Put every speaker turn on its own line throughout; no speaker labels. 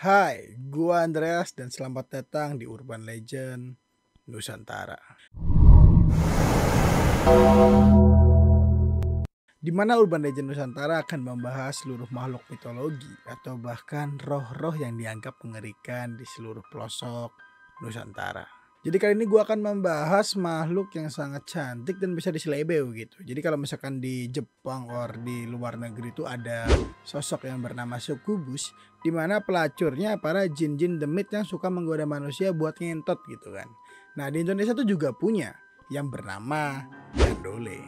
Hai, gua Andreas dan selamat datang di Urban Legend Nusantara. Di mana Urban Legend Nusantara akan membahas seluruh makhluk mitologi atau bahkan roh-roh yang dianggap mengerikan di seluruh pelosok Nusantara. Jadi kali ini gua akan membahas makhluk yang sangat cantik dan bisa diselebeu gitu. Jadi kalau misalkan di Jepang or di luar negeri itu ada sosok yang bernama Succubus, di mana pelacurnya para jin-jin demit yang suka menggoda manusia buat ngentot gitu kan. Nah, di Indonesia tuh juga punya yang bernama Kandole.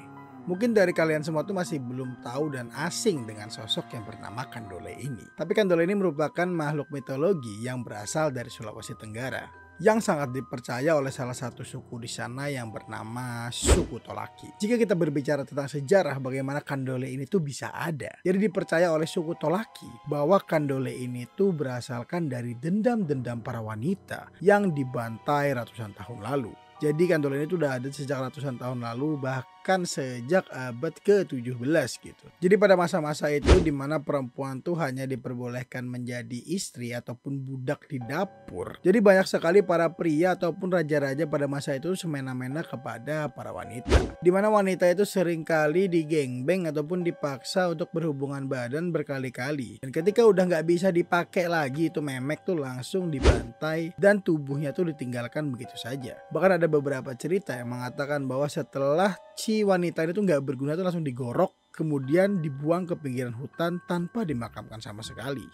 Mungkin dari kalian semua tuh masih belum tahu dan asing dengan sosok yang bernama Kandole ini. Tapi Kandole ini merupakan makhluk mitologi yang berasal dari Sulawesi Tenggara, yang sangat dipercaya oleh salah satu suku di sana yang bernama suku Tolaki. Jika kita berbicara tentang sejarah bagaimana Kandole ini tuh bisa ada, jadi dipercaya oleh suku Tolaki bahwa Kandole ini tuh berasalkan dari dendam-dendam para wanita yang dibantai ratusan tahun lalu. Jadi Kandole ini tuh udah ada sejak ratusan tahun lalu, bahkan sejak abad ke-17 gitu. Jadi pada masa-masa itu di mana perempuan tuh hanya diperbolehkan menjadi istri ataupun budak di dapur. Jadi banyak sekali para pria ataupun raja-raja pada masa itu semena-mena kepada para wanita. Di mana wanita itu seringkali digengbeng ataupun dipaksa untuk berhubungan badan berkali-kali. Dan ketika udah nggak bisa dipakai lagi itu memek tuh langsung dibantai dan tubuhnya tuh ditinggalkan begitu saja. Bahkan ada beberapa cerita yang mengatakan bahwa setelah si wanita itu nggak berguna tuh langsung digorok, kemudian dibuang ke pinggiran hutan tanpa dimakamkan sama sekali.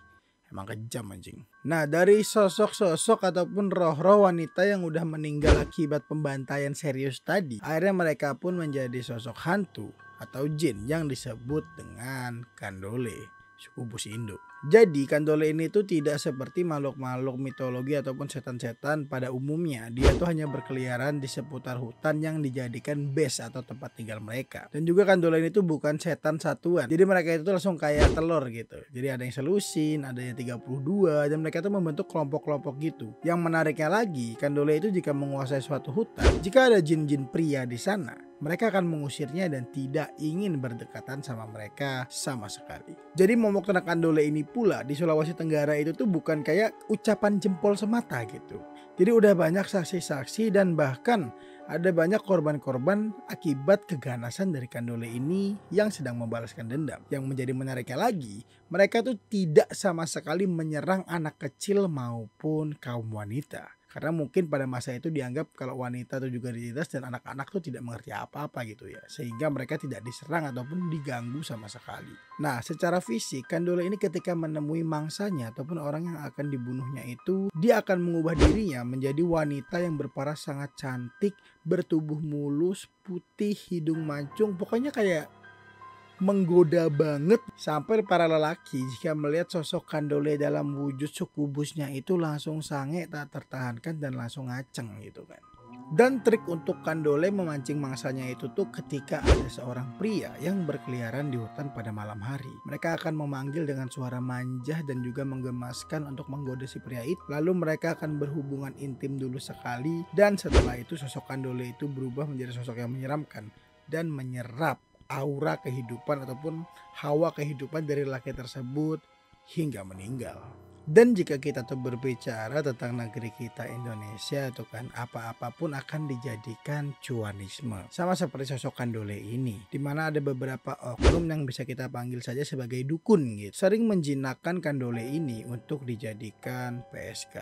Emang kejam anjing. Nah, dari sosok-sosok ataupun roh-roh wanita yang udah meninggal akibat pembantaian serius tadi, akhirnya mereka pun menjadi sosok hantu atau jin yang disebut dengan Kandole, suku Busi Indo. Jadi Kandole ini tuh tidak seperti makhluk-makhluk mitologi ataupun setan-setan pada umumnya. Dia tuh hanya berkeliaran di seputar hutan yang dijadikan base atau tempat tinggal mereka. Dan juga Kandole ini tuh bukan setan satuan. Jadi mereka itu tuh langsung kayak telur gitu. Jadi ada yang selusin, ada yang 32, dan mereka tuh membentuk kelompok-kelompok gitu. Yang menariknya lagi, Kandole itu jika menguasai suatu hutan, jika ada jin-jin pria di sana, mereka akan mengusirnya dan tidak ingin berdekatan sama mereka sama sekali. Jadi momok tentang Kandole ini pula di Sulawesi Tenggara itu tuh bukan kayak ucapan jempol semata gitu. Jadi udah banyak saksi-saksi dan bahkan ada banyak korban-korban akibat keganasan dari Kandole ini yang sedang membalaskan dendam. Yang menjadi menariknya lagi, mereka tuh tidak sama sekali menyerang anak kecil maupun kaum wanita. Karena mungkin pada masa itu dianggap kalau wanita itu juga ditindas dan anak-anak tuh tidak mengerti apa-apa gitu ya. Sehingga mereka tidak diserang ataupun diganggu sama sekali. Nah, secara fisik Kandole ini ketika menemui mangsanya ataupun orang yang akan dibunuhnya itu, dia akan mengubah dirinya menjadi wanita yang berparas sangat cantik, bertubuh mulus, putih, hidung mancung, pokoknya kayak menggoda banget sampai para lelaki jika melihat sosok Kandole dalam wujud sukubusnya itu langsung sange tak tertahankan dan langsung ngaceng gitu kan. Dan trik untuk Kandole memancing mangsanya itu tuh ketika ada seorang pria yang berkeliaran di hutan pada malam hari. Mereka akan memanggil dengan suara manja dan juga menggemaskan untuk menggoda si pria itu. Lalu mereka akan berhubungan intim dulu sekali dan setelah itu sosok Kandole itu berubah menjadi sosok yang menyeramkan dan menyerap aura kehidupan ataupun hawa kehidupan dari laki tersebut hingga meninggal. Dan jika kita tuh berbicara tentang negeri kita Indonesia tuh kan apa-apapun akan dijadikan cuanisme. Sama seperti sosok Kandole ini, dimana ada beberapa oknum yang bisa kita panggil saja sebagai dukun gitu, sering menjinakkan Kandole ini untuk dijadikan PSK.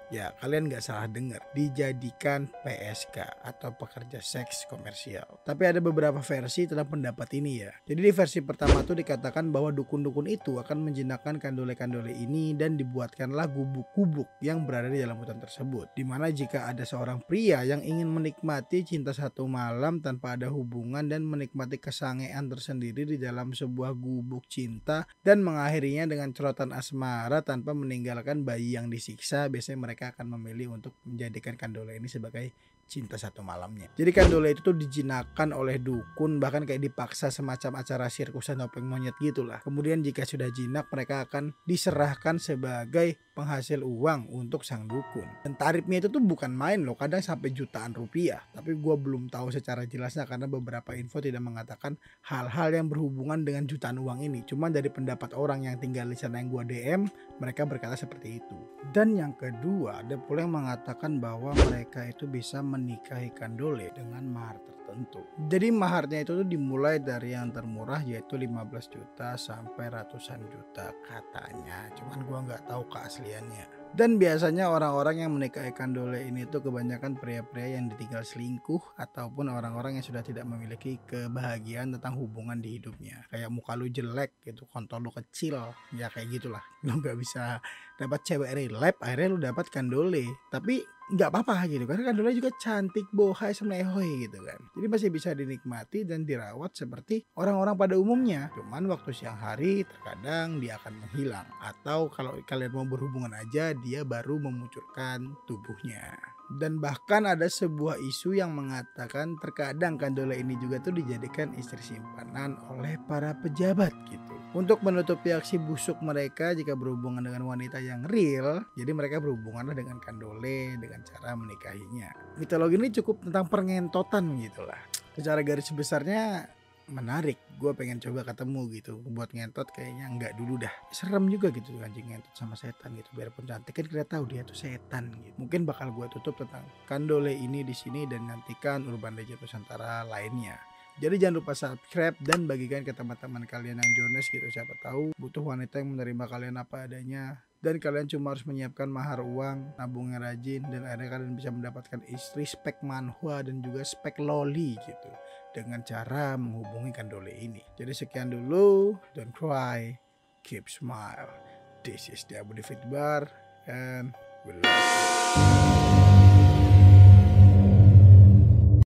Ya, kalian nggak salah dengar, dijadikan PSK atau pekerja seks komersial. Tapi ada beberapa versi tentang pendapat ini ya. Jadi di versi pertama tuh dikatakan bahwa dukun-dukun itu akan menjinakkan Kandole-Kandole ini dan dibuatkanlah gubuk-gubuk yang berada di dalam hutan tersebut. Dimana jika ada seorang pria yang ingin menikmati cinta satu malam tanpa ada hubungan dan menikmati kesangean tersendiri di dalam sebuah gubuk cinta dan mengakhirinya dengan celotan asmara tanpa meninggalkan bayi yang disiksa, biasanya mereka akan memilih untuk menjadikan Kandole ini sebagai cinta satu malamnya. Jadi Kandole itu tuh dijinakkan oleh dukun, bahkan kayak dipaksa semacam acara sirkusan topeng monyet gitulah. Kemudian jika sudah jinak mereka akan diserahkan sebagai penghasil uang untuk sang dukun. Dan tarifnya itu tuh bukan main loh, kadang sampai jutaan rupiah. Tapi gue belum tahu secara jelasnya karena beberapa info tidak mengatakan hal-hal yang berhubungan dengan jutaan uang ini. Cuma dari pendapat orang yang tinggal di sana yang gue DM, mereka berkata seperti itu. Dan yang kedua, ada pula yang mengatakan bahwa mereka itu bisa menikahi Kandole dengan mahar tertentu. Jadi maharnya itu tuh dimulai dari yang termurah yaitu 15 juta sampai ratusan juta katanya. Cuman gua nggak tahu keasliannya. Dan biasanya orang-orang yang menikahi Kandole ini tuh kebanyakan pria-pria yang ditinggal selingkuh ataupun orang-orang yang sudah tidak memiliki kebahagiaan tentang hubungan di hidupnya. Kayak muka lu jelek gitu, kontol lu kecil, ya kayak gitulah. Lu nggak bisa dapat cewek relap, akhirnya lu dapat Kandole. Tapi nggak apa-apa gitu karena Kandole juga cantik, bohai, semlehoi gitu kan. Jadi masih bisa dinikmati dan dirawat seperti orang-orang pada umumnya. Cuman waktu siang hari terkadang dia akan menghilang, atau kalau kalian mau berhubungan aja dia baru memunculkan tubuhnya. Dan bahkan ada sebuah isu yang mengatakan terkadang Kandole ini juga tuh dijadikan istri simpanan oleh para pejabat gitu, untuk menutupi aksi busuk mereka jika berhubungan dengan wanita yang real. Jadi mereka berhubunganlah dengan Kandole dengan cara menikahinya. Mitologi ini cukup tentang pengentotan gitulah. Secara garis besarnya menarik, gue pengen coba ketemu gitu buat ngentot. Kayaknya enggak dulu dah, serem juga gitu anjing ngentot sama setan gitu. Biarpun cantik kan kita tahu dia tuh setan gitu. Mungkin bakal gue tutup tentang Kandole ini di sini dan nantikan Urban Legend Nusantara lainnya. Jadi jangan lupa subscribe dan bagikan ke teman-teman kalian yang jones gitu. Siapa tahu butuh wanita yang menerima kalian apa adanya. Dan kalian cuma harus menyiapkan mahar uang, nabungnya rajin, dan akhirnya kalian bisa mendapatkan istri spek manhwa dan juga spek loli gitu, dengan cara menghubungi Kandole ini. Jadi sekian dulu, don't cry, keep smile. This is the Abu David Bar and we love you.